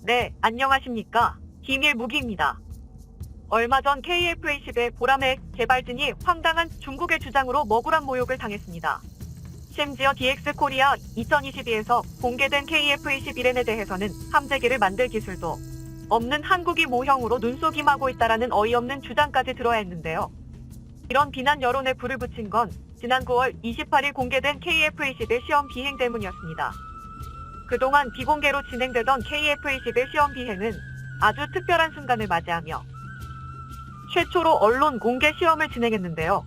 네, 안녕하십니까. 기밀무기입니다. 얼마 전 KF-20의 보라매 개발진이 황당한 중국의 주장으로 먹으란 모욕을 당했습니다. 심지어 DX코리아 2022에서 공개된 KF-21에 대해서는 함재기를 만들 기술도 없는 한국이 모형으로 눈속임하고 있다라는 어이없는 주장까지 들어야 했는데요. 이런 비난 여론에 불을 붙인 건 지난 9월 28일 공개된 KF-21 시험 비행 때문이었습니다. 그동안 비공개로 진행되던 KF-21 시험 비행은 아주 특별한 순간을 맞이하며 최초로 언론 공개 시험을 진행했는데요.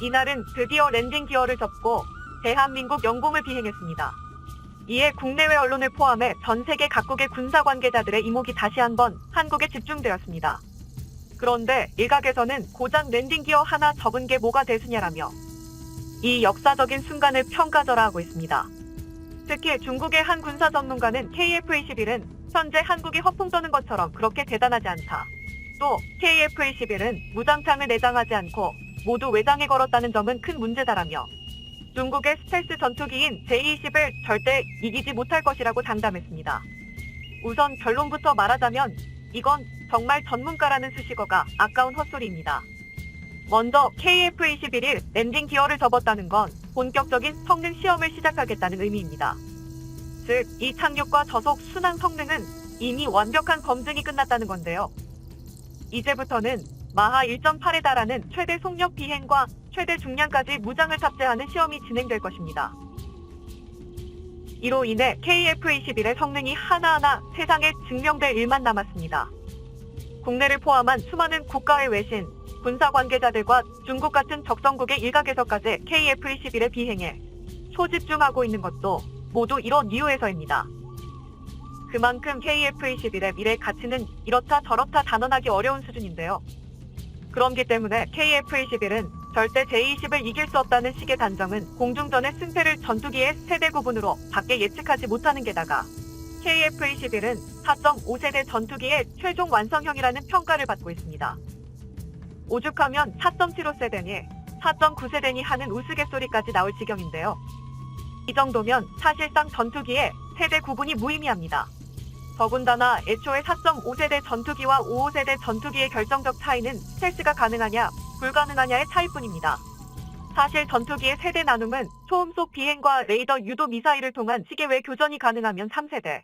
이날은 드디어 랜딩 기어를 접고 대한민국 영공을 비행했습니다. 이에 국내외 언론을 포함해 전 세계 각국의 군사 관계자들의 이목이 다시 한번 한국에 집중되었습니다. 그런데 일각에서는 고작 랜딩 기어 하나 접은 게 뭐가 대수냐라며 이 역사적인 순간을 평가절하하고 있습니다. 특히 중국의 한 군사 전문가는 KF-21은 현재 한국이 허풍 떠는 것처럼 그렇게 대단하지 않다. 또 KF-21은 무장창을 내장하지 않고 모두 외장에 걸었다는 점은 큰 문제다라며 중국의 스텔스 전투기인 J-20을 절대 이기지 못할 것이라고 장담했습니다. 우선 결론부터 말하자면 이건 정말 전문가라는 수식어가 아까운 헛소리입니다. 먼저 KF-21이 랜딩 기어를 접었다는 건 본격적인 성능 시험을 시작하겠다는 의미입니다. 즉, 이 착륙과 저속 순항 성능은 이미 완벽한 검증이 끝났다는 건데요. 이제부터는 마하 1.8에 달하는 최대 속력 비행과 최대 중량까지 무장을 탑재하는 시험이 진행될 것입니다. 이로 인해 KF-21의 성능이 하나하나 세상에 증명될 일만 남았습니다. 국내를 포함한 수많은 국가의 외신, 군사 관계자들과 중국 같은 적성국의 일각에서까지 KF-21의 비행에 소집중하고 있는 것도 모두 이런 이유에서입니다. 그만큼 KF-21의 미래 가치는 이렇다 저렇다 단언하기 어려운 수준인데요. 그렇기 때문에 KF-21은 절대 J-20을 이길 수 없다는 식의 단정은 공중전의 승패를 전투기의 세대 구분으로 밖에 예측하지 못하는 게다가 KF-21은 4.5세대 전투기의 최종 완성형이라는 평가를 받고 있습니다. 오죽하면 4.75세대니 4.9세대니 하는 우스갯소리까지 나올 지경인데요. 이 정도면 사실상 전투기의 세대 구분이 무의미합니다. 더군다나 애초에 4.5세대 전투기와 5세대 전투기의 결정적 차이는 스텔스가 가능하냐 불가능하냐의 차이뿐입니다. 사실 전투기의 세대 나눔은 초음속 비행과 레이더 유도 미사일을 통한 시계외 교전이 가능하면 3세대,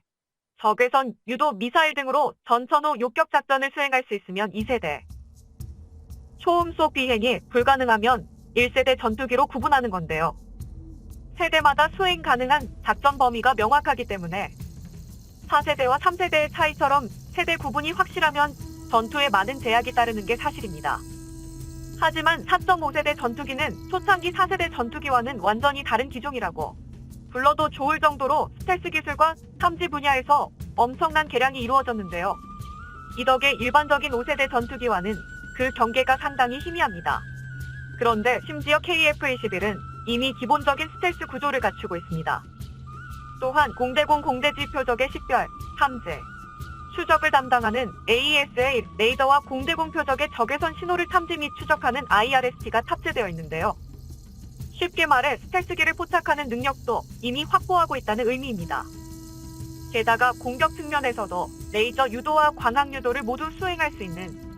적외선 유도 미사일 등으로 전천후 요격 작전을 수행할 수 있으면 2세대, 초음속 비행이 불가능하면 1세대 전투기로 구분하는 건데요. 세대마다 수행 가능한 작전 범위가 명확하기 때문에 4세대와 3세대의 차이처럼 세대 구분이 확실하면 전투에 많은 제약이 따르는 게 사실입니다. 하지만 4.5세대 전투기는 초창기 4세대 전투기와는 완전히 다른 기종이라고 불러도 좋을 정도로 스텔스 기술과 탐지 분야에서 엄청난 개량이 이루어졌는데요. 이 덕에 일반적인 5세대 전투기와는 그 경계가 상당히 희미합니다. 그런데 심지어 KF-21은 이미 기본적인 스텔스 구조를 갖추고 있습니다. 또한 공대공 공대지 표적의 식별, 탐지, 추적을 담당하는 AESA 레이더와 공대공 표적의 적외선 신호를 탐지 및 추적하는 IRST가 탑재되어 있는데요. 쉽게 말해 스텔스기를 포착하는 능력도 이미 확보하고 있다는 의미입니다. 게다가 공격 측면에서도 레이저 유도와 광학 유도를 모두 수행할 수 있는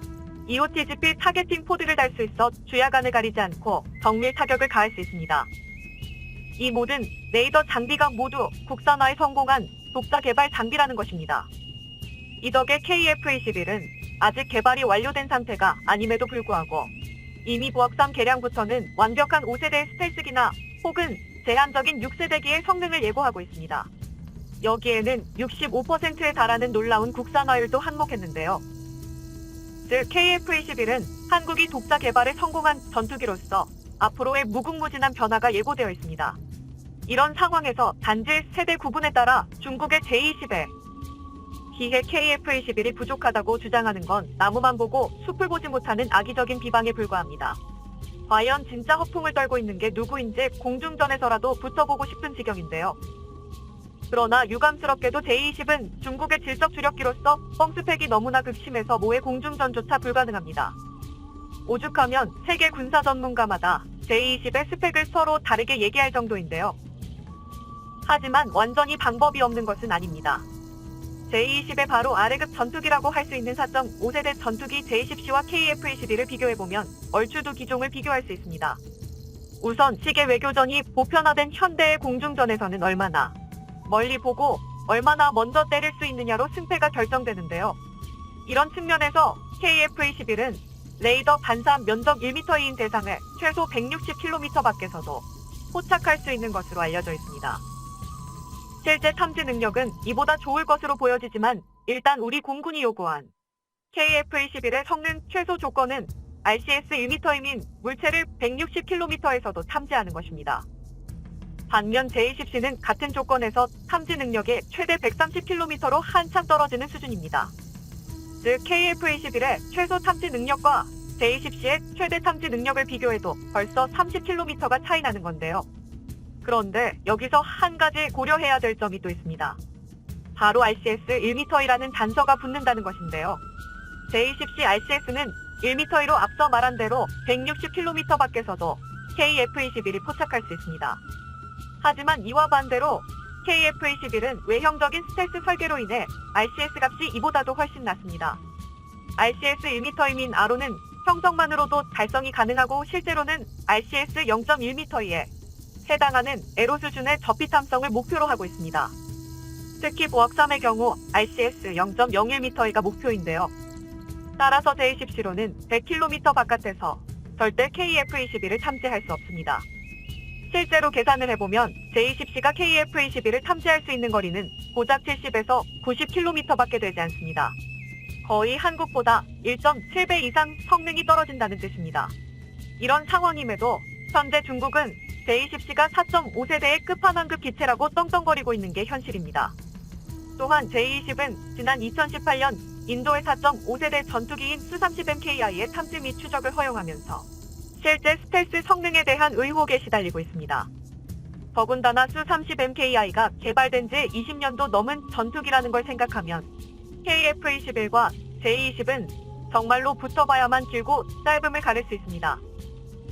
EOTGP 타겟팅 포드를 달 수 있어 주야간을 가리지 않고 정밀 타격을 가할 수 있습니다. 이 모든 레이더 장비가 모두 국산화에 성공한 독자 개발 장비라는 것입니다. 이 덕에 KF-21은 아직 개발이 완료된 상태가 아님에도 불구하고 이미 부확산 개량부터는 완벽한 5세대 스텔스기나 혹은 제한적인 6세대기의 성능을 예고하고 있습니다. 여기에는 65%에 달하는 놀라운 국산화율도 한몫했는데요. 즉 KF-21은 한국이 독자 개발에 성공한 전투기로서 앞으로의 무궁무진한 변화가 예고되어 있습니다. 이런 상황에서 단지 세대 구분에 따라 중국의 J-20에 기해 KF-21이 부족하다고 주장하는 건 나무만 보고 숲을 보지 못하는 악의적인 비방에 불과합니다. 과연 진짜 허풍을 떨고 있는 게 누구인지 공중전에서라도 붙어보고 싶은 지경인데요. 그러나 유감스럽게도 J-20은 중국의 질적 주력기로서 뻥스펙이 너무나 극심해서 모의 공중전조차 불가능합니다. 오죽하면 세계 군사 전문가마다 J-20의 스펙을 서로 다르게 얘기할 정도인데요. 하지만 완전히 방법이 없는 것은 아닙니다. J-20의 바로 아래급 전투기라고 할 수 있는 4.5세대 전투기 J-10C와 KF-21을 비교해보면 얼추 두 기종을 비교할 수 있습니다. 우선 시계 외교전이 보편화된 현대의 공중전에서는 얼마나 멀리 보고 얼마나 먼저 때릴 수 있느냐로 승패가 결정되는데요. 이런 측면에서 KF-21은 레이더 반사 면적 1m인 대상을 최소 160km 밖에서도 포착할 수 있는 것으로 알려져 있습니다. 실제 탐지 능력은 이보다 좋을 것으로 보여지지만 일단 우리 공군이 요구한 KF-21의 성능 최소 조건은 RCS 1m인 물체를 160km에서도 탐지하는 것입니다. 반면 J-10C는 같은 조건에서 탐지 능력이 최대 130km로 한참 떨어지는 수준입니다. 즉 KF-21의 최소 탐지 능력과 J-10C의 최대 탐지 능력을 비교해도 벌써 30km가 차이 나는 건데요. 그런데 여기서 한 가지 고려해야 될 점이 또 있습니다. 바로 RCS 1m이라는 단서가 붙는다는 것인데요. J-10C RCS는 1m로 앞서 말한 대로 160km 밖에서도 KF-21이 포착할 수 있습니다. 하지만 이와 반대로 KF-21은 외형적인 스텔스 설계로 인해 RCS 값이 이보다도 훨씬 낮습니다. RCS 1m인 아로는 형성만으로도 달성이 가능하고 실제로는 RCS 0.1m에 해당하는 에로 수준의 접히 탐성을 목표로 하고 있습니다. 특히 보학3의 경우 RCS 0.01m가 목표인데요. 따라서 J-10C로는 100km 바깥에서 절대 KF-21을 탐지할 수 없습니다. 실제로 계산을 해보면 J-10C가 KF-21을 탐지할 수 있는 거리는 고작 70에서 90km밖에 되지 않습니다. 거의 한국보다 1.7배 이상 성능이 떨어진다는 뜻입니다. 이런 상황임에도 현재 중국은 J-10C가 4.5세대의 끝판왕급 기체라고 떵떵거리고 있는 게 현실입니다. 또한 J-20은 지난 2018년 인도의 4.5세대 전투기인 Su-30MKI의 탐지 및 추적을 허용하면서 실제 스텔스 성능에 대한 의혹에 시달리고 있습니다. 더군다나 Su-30MKI가 개발된 지 20년도 넘은 전투기라는 걸 생각하면 KF-21과 J-20은 정말로 붙어봐야만 길고 짧음을 가릴 수 있습니다.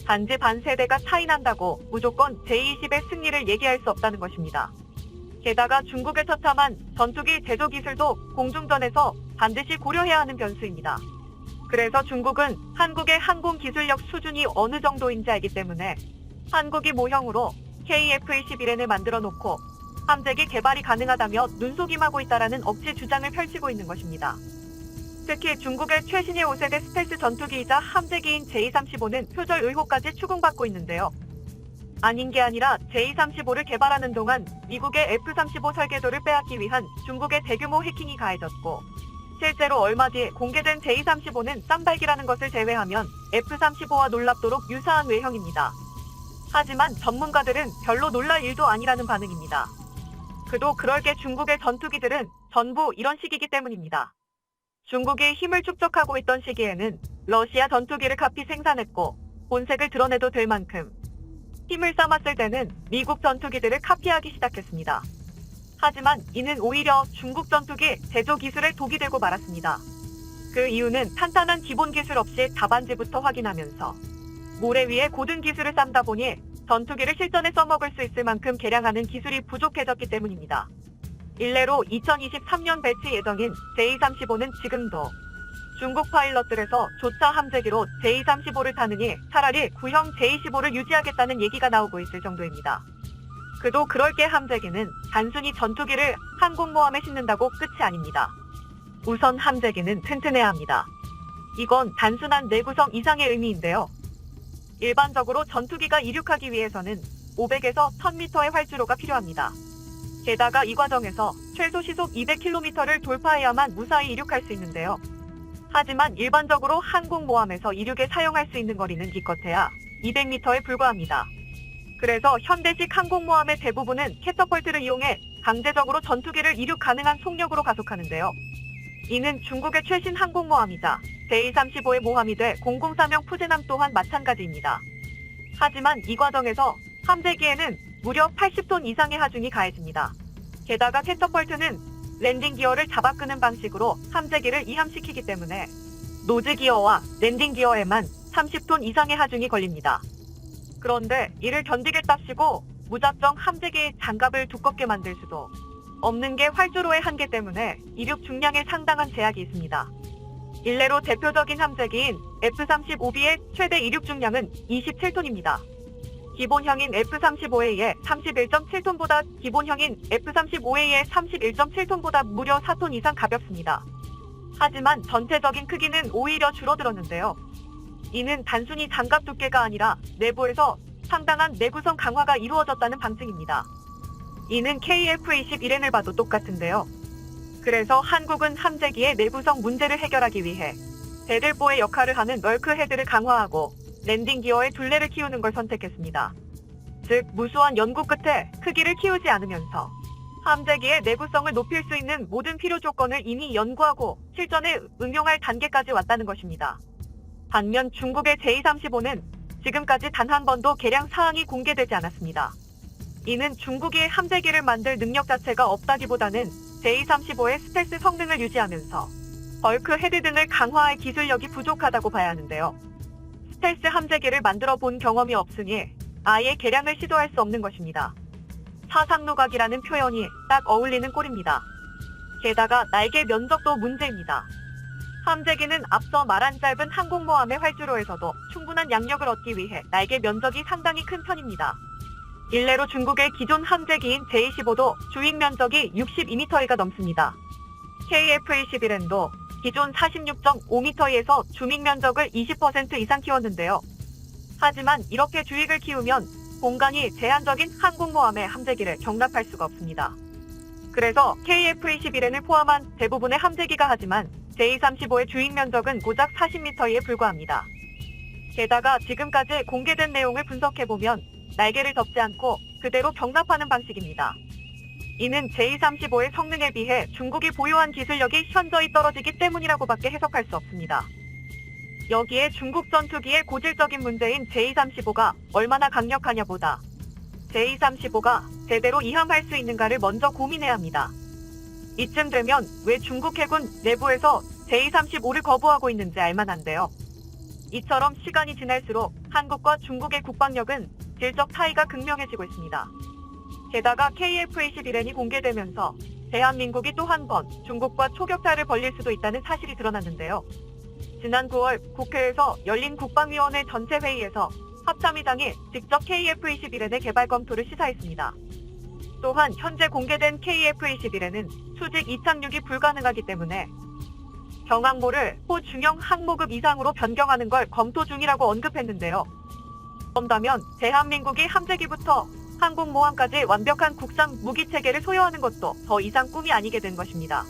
단지 반세대가 차이 난다고 무조건 J-20의 승리를 얘기할 수 없다는 것입니다. 게다가 중국의 처참한 전투기 제조 기술도 공중전에서 반드시 고려해야 하는 변수입니다. 그래서 중국은 한국의 항공 기술력 수준이 어느 정도인지 알기 때문에 한국이 모형으로 KF-21N을 만들어 놓고 함재기 개발이 가능하다며 눈속임하고 있다라는 억지 주장을 펼치고 있는 것입니다. 특히 중국의 최신의 5세대 스텔스 전투기이자 함재기인 J-35는 표절 의혹까지 추궁받고 있는데요. 아닌 게 아니라 J-35를 개발하는 동안 미국의 F-35 설계도를 빼앗기 위한 중국의 대규모 해킹이 가해졌고 실제로 얼마 뒤에 공개된 J-35는 쌈발기라는 것을 제외하면 F-35와 놀랍도록 유사한 외형입니다. 하지만 전문가들은 별로 놀랄 일도 아니라는 반응입니다. 그도 그럴 게 중국의 전투기들은 전부 이런 식이기 때문입니다. 중국이 힘을 축적하고 있던 시기에는 러시아 전투기를 카피 생산했고 본색을 드러내도 될 만큼 힘을 쌓았을 때는 미국 전투기들을 카피하기 시작했습니다. 하지만 이는 오히려 중국 전투기 제조 기술에 독이 되고 말았습니다. 그 이유는 탄탄한 기본 기술 없이 답안지부터 확인하면서 모래 위에 고든 기술을 쌓다 보니 전투기를 실전에 써먹을 수 있을 만큼 개량하는 기술이 부족해졌기 때문입니다. 일례로 2023년 배치 예정인 J-35는 지금도 중국 파일럿들에서 조차 함재기로 J-35를 타느니 차라리 구형 J-15를 유지하겠다는 얘기가 나오고 있을 정도입니다. 그도 그럴 게 함재기는 단순히 전투기를 항공모함에 싣는다고 끝이 아닙니다. 우선 함재기는 튼튼해야 합니다. 이건 단순한 내구성 이상의 의미인데요. 일반적으로 전투기가 이륙하기 위해서는 500에서 1000m의 활주로가 필요합니다. 게다가 이 과정에서 최소 시속 200km를 돌파해야만 무사히 이륙할 수 있는데요. 하지만 일반적으로 항공모함에서 이륙에 사용할 수 있는 거리는 기껏해야 200m에 불과합니다. 그래서 현대식 항공모함의 대부분은 캐터펄트를 이용해 강제적으로 전투기를 이륙 가능한 속력으로 가속하는데요. 이는 중국의 최신 항공모함이자 J-35의 모함이 돼 004명 푸제남 또한 마찬가지입니다. 하지만 이 과정에서 함재기에는 무려 80톤 이상의 하중이 가해집니다. 게다가 캐터펄트는 랜딩 기어를 잡아 끄는 방식으로 함재기를 이함시키기 때문에 노즈 기어와 랜딩 기어에만 30톤 이상의 하중이 걸립니다. 그런데 이를 견디겠답시고 무작정 함재기의 장갑을 두껍게 만들 수도 없는 게 활주로의 한계 때문에 이륙 중량에 상당한 제약이 있습니다. 일례로 대표적인 함재기인 F-35B의 최대 이륙 중량은 27톤입니다. 기본형인 F-35A의 31.7톤보다 기본형인 F-35A의 31.7톤보다 무려 4톤 이상 가볍습니다. 하지만 전체적인 크기는 오히려 줄어들었는데요. 이는 단순히 장갑 두께가 아니라 내부에서 상당한 내구성 강화가 이루어졌다는 방증입니다. 이는 KF-21N을 봐도 똑같은데요. 그래서 한국은 함재기의 내구성 문제를 해결하기 위해 배들보의 역할을 하는 널크헤드를 강화하고 랜딩 기어의 둘레를 키우는 걸 선택했습니다. 즉 무수한 연구 끝에 크기를 키우지 않으면서 함재기의 내구성을 높일 수 있는 모든 필요 조건을 이미 연구하고 실전에 응용할 단계까지 왔다는 것입니다. 반면 중국의 제235는 지금까지 단 한 번도 개량 사항이 공개되지 않았습니다. 이는 중국이 함재기를 만들 능력 자체가 없다기보다는 제235의 스텔스 성능을 유지하면서 벌크 헤드 등을 강화할 기술력이 부족하다고 봐야 하는데요. 스텔스 함재기를 만들어 본 경험이 없으니 아예 개량을 시도할 수 없는 것입니다. 사상누각이라는 표현이 딱 어울리는 꼴입니다. 게다가 날개 면적도 문제입니다. 함재기는 앞서 말한 짧은 항공모함의 활주로에서도 충분한 양력을 얻기 위해 날개 면적이 상당히 큰 편입니다. 일례로 중국의 기존 함재기인 제-25도 주익 면적이 62m가 넘습니다. KF-21N도 기존 46.5m에서 주익 면적을 20% 이상 키웠는데요. 하지만 이렇게 주익을 키우면 공간이 제한적인 항공모함의 함재기를 경납할 수가 없습니다. 그래서 KF-21N을 포함한 대부분의 함재기가 하지만 제235의 주익 면적은 고작 40m에 불과합니다. 게다가 지금까지 공개된 내용을 분석해보면 날개를 덮지 않고 그대로 경납하는 방식입니다. 이는 제235의 성능에 비해 중국이 보유한 기술력이 현저히 떨어지기 때문이라고밖에 해석할 수 없습니다. 여기에 중국 전투기의 고질적인 문제인 제235가 얼마나 강력하냐 보다 제235가 제대로 이함할 수 있는가를 먼저 고민해야 합니다. 이쯤 되면 왜 중국 해군 내부에서 제235를 거부하고 있는지 알만한데요. 이처럼 시간이 지날수록 한국과 중국의 국방력은 질적 차이가 극명해지고 있습니다. 게다가 KF-21N이 공개되면서 대한민국이 또 한 번 중국과 초격타를 벌릴 수도 있다는 사실이 드러났는데요. 지난 9월 국회에서 열린 국방위원회 전체 회의에서 합참의장이 직접 KF-21N의 개발 검토를 시사했습니다. 또한 현재 공개된 KF-21N은 수직 이착륙이 불가능하기 때문에 경항모를 호중형 항모급 이상으로 변경하는 걸 검토 중이라고 언급했는데요. 그런다면 대한민국이 함재기부터 항공모함까지 완벽한 국산 무기체계를 소유하는 것도 더 이상 꿈이 아니게 된 것입니다.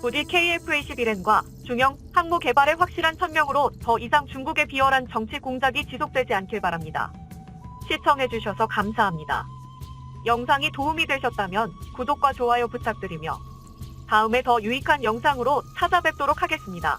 부디 KF-21N과 중형 항모 개발의 확실한 천명으로 더 이상 중국의 비열한 정치 공작이 지속되지 않길 바랍니다. 시청해주셔서 감사합니다. 영상이 도움이 되셨다면 구독과 좋아요 부탁드리며 다음에 더 유익한 영상으로 찾아뵙도록 하겠습니다.